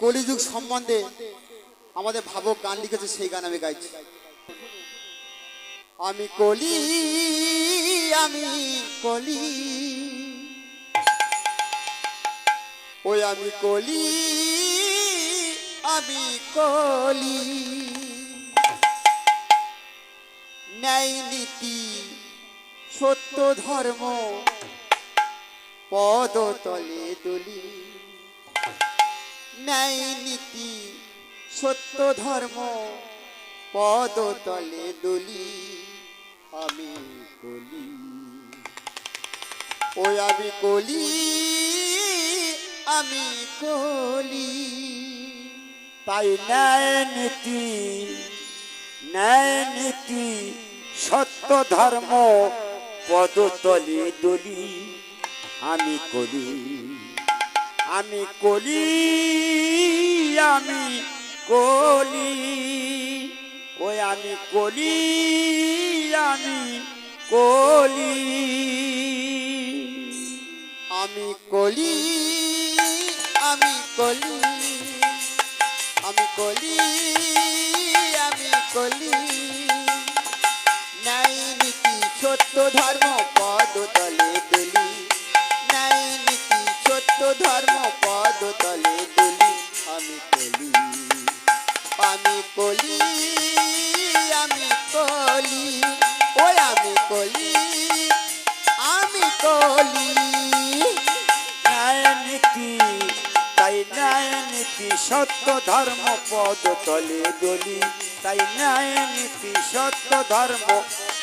কলিযুগ সম্বন্ধে আমাদের ভাবক গান লিখেছে, সেই গান আমি গাইছি। আমি কলি, আমি কলি, ওই আমি কলি, আমি কলি, ন্যায় নীতি সত্য ধর্ম পদতলে দলি, ন্যায় নীতি সত্য ধর্ম পদতলে দলি, আমি কলি, ওই আমি কলি, আমি কলি। তাই ন্যায় নীতি সত্য ধর্ম পদতলে দলি, আমি কলি, আমি কলি, আমি কলি, ওই আমি কলি, আমি কলি, আমি কলি, আমি কলি, আমি কলি, আমি কলি, ন্যায় নীতি সত্য ধর্ম পদতলে দলি, ন্যায় নীতি সত্য ধর্ম পদতলে দলি, আমি কলি, আমি কলি, আমি কলি, ওই আমি কলি, আমি কলি। ন্যায় নীতি, তাই ন্যায় নীতি সত্য ধর্ম পদতলে দলি, তাই ন্যায় নীতি সত্য ধর্ম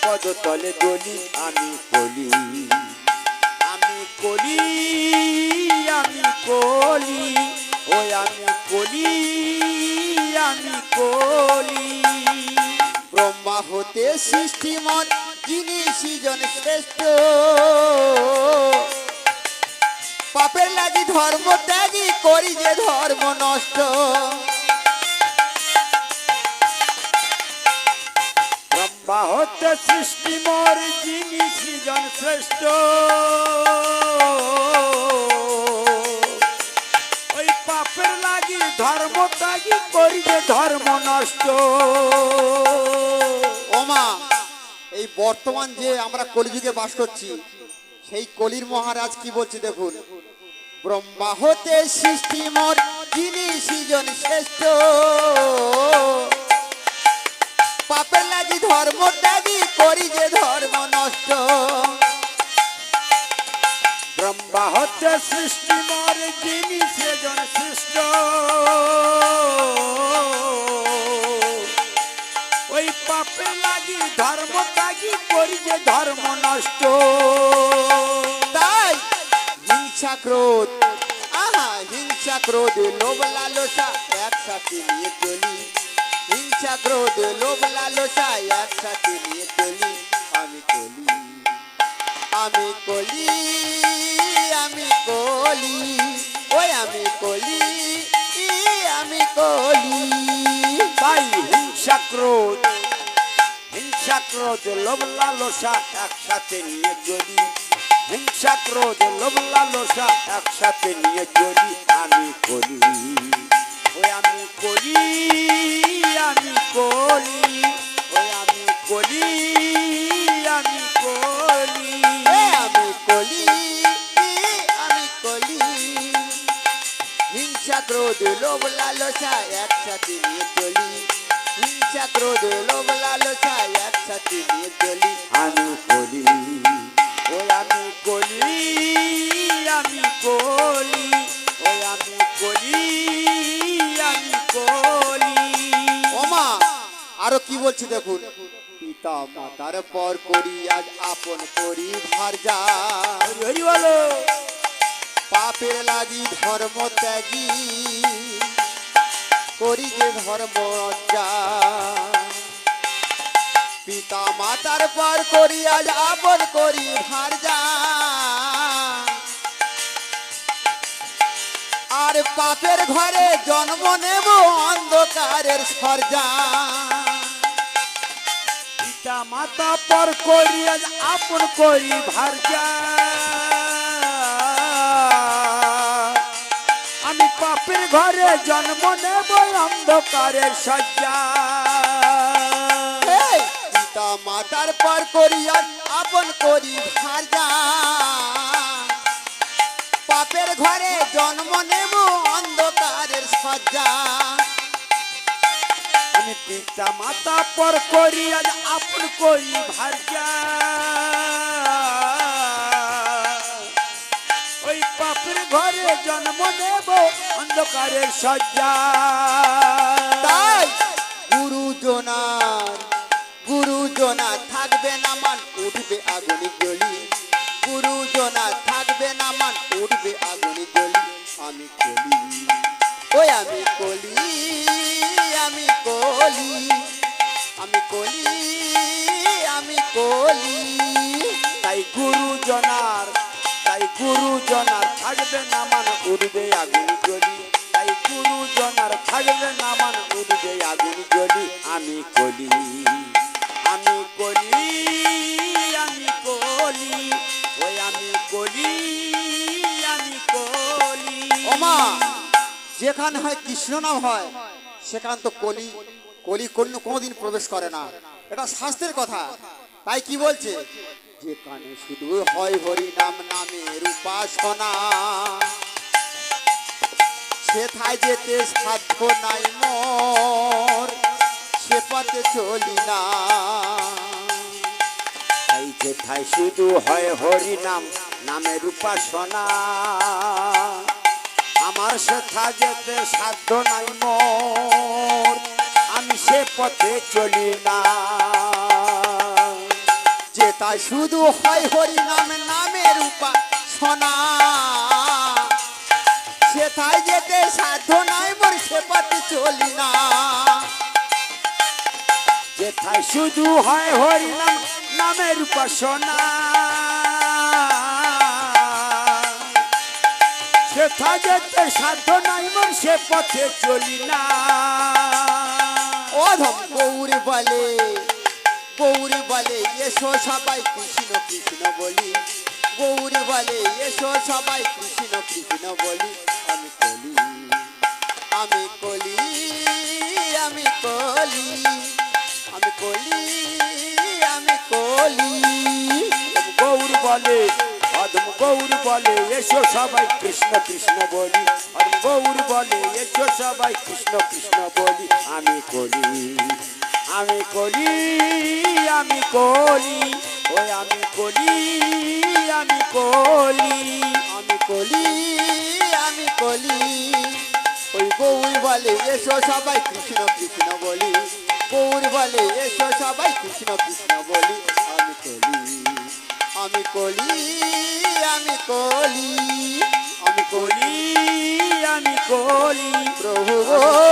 পদতলে দলি, আমি কলি, আমি কলি, আমি কলি, ওই আমি কলি, আমি কলি। ব্রহ্মা হতে সৃষ্টিমন যিনি সৃজন শ্রেষ্ঠ, পাপের লাগি ধর্ম ত্যাগী করি যে ধর্ম নষ্ট, ব্রহ্মা হতে সৃষ্টি মোর যিনি সৃজন শ্রেষ্ঠ, ওই পাপের লাগি ধর্ম ত্যাগী করি যে ধর্ম নষ্ট। ওমা, এই বর্তমান যে আমরা কলিযুগে বাস করছি, সেই কলির মহারাজ কি বলছে দেখুন। ব্রহ্মা হতে সৃষ্টি মোর যিনি সৃজন শ্রেষ্ঠ, পাপের লাগি ধর্ম ত্যাগী করি যে ধর্ম নষ্ট, ব্রহ্মা হতে সৃষ্টি মোর যিনি সৃজন সৃষ্ট, ওই পাপের লাগি ধর্ম ত্যাগী করি যে ধর্ম নষ্ট। তাই হিংসা ক্রোধ, আহা হিংসা ক্রোধ লোভ লালসা একসাথে নিয়ে চলি, হিংসা ক্রোধ লোভ লালসা একসাথে নিয়ে চলি, আমি কলি, আমি কলি, আমি কলি, ওই আমি কলি, আমি কলি। তাই হিংসা ক্রোধ লোভ লালসা একসাথে নিয়ে চলি, হিংসা ক্রোধ লোভ লালসা একসাথে নিয়ে চলি, আমি কলি, ওই আমি কলি, আমি কলি, ওই আমি কলি, আমি কলি, আমি কলি, আমি কলি, হিংসা ক্রোধ লোভ লালসা একসাথে নিয়ে চলি, হিংসা ক্রোধ লোভ লালসা একসাথে নিয়ে চলি, আমি কলি, ওই আমি কলি, আমি কলি, ওই আমি কলি, আমি কলি। ওমা আরো কি বলছি দেখুন। পিতা মাতার পর করি আজ আপন করি ভার যা, হরি বলো, পাপের লাগি ধর্ম ত্যাগী করি যে ধর্ম যা, পিতা মাতার পর করি আজ আপন করি ভার যা, আর পাপের ঘরে জন্ম নেব অন্ধকারের সরজা, পিতা মাতা পর করি আজ আপন করি ভার যা, আমি পাপের ঘরে জন্ম নেব অন্ধকারের শয্যা এই পিতা মাতার পর করিয়া আপন করি ভাজা পাপের ঘরে জন্ম নেব অন্ধকারের সজ্জা আমি পিতা মাতা পর করি আজ আপন করি ভাজা ওই পাপের ঘরে জন্ম নেব অন্ধকারের শয্যা তাই গুরুজনা থাকবে না মান উঠবে আগুনি জ্বলি গুরুজনা থাকবে না মান উঠবে আগুনি জ্বলি আমি কলি ওই আমি কলি আমি কলি আমি কলি আমি কলি তাই গুরুজনার থাকবে না মান উঠবে আগুন জ্বলি তাই গুরুজনার থাকবে না মান উঠবে আগুন জ্বলি আমি কলি আমি কলি আমি কলি ওই আমি কলি আমি কলি ওমা যেখানে হয় কৃষ্ণ নাম হয় সেখান তো কলি কলি কোনোদিন প্রবেশ করে না এটা শাস্ত্রের কথা তাই কি বলছে যেখানে শুধু হয় হরি নাম নামের উপাসনা সেথায় যেতে সাধ্য নাই মোর সে পথে চলি না তাই যেথায় শুধু হয় হরি নাম নামের উপাসনা আমার সেথা যেতে সাধ্য নাই মোর আমি সে পথে চলি না যেথায় শুধু হয় হরি নাম নামের উপাসনা সেথায় যেতে সাধ্য নাই মোর সে পথে চলি না যেথায় শুধু হয় হরি নাম নামের উপাসনা সেথা যেতে সাধ্য নাই মোর সে পথে চলি না অধম গৌরী বলে এসো সবাই কৃষ্ণ কৃষ্ণ বলি গৌরী বলে এসো সবাই কৃষ্ণ কৃষ্ণ বলি আমি কলি আমি কলি আমি কলি আমি কলি আমি কলি গৌর বলে অধম গৌর বলে এসো সবাই কৃষ্ণ কৃষ্ণ বলি অধম গৌর বলে এসো সবাই কৃষ্ণ কৃষ্ণ বলি আমি কলি আমি কলি আমি কলি ওই আমি কলি আমি কলি আমি কলি আমি কলি ওই গৌর বলে এসো সবাই কৃষ্ণ কৃষ্ণ বলি গৌর বলে এসো সবাই কৃষ্ণ কৃষ্ণ বলি আমি কলি আমি কলি আমি কলি আমি কলি কলি আমি কলি প্রভু গো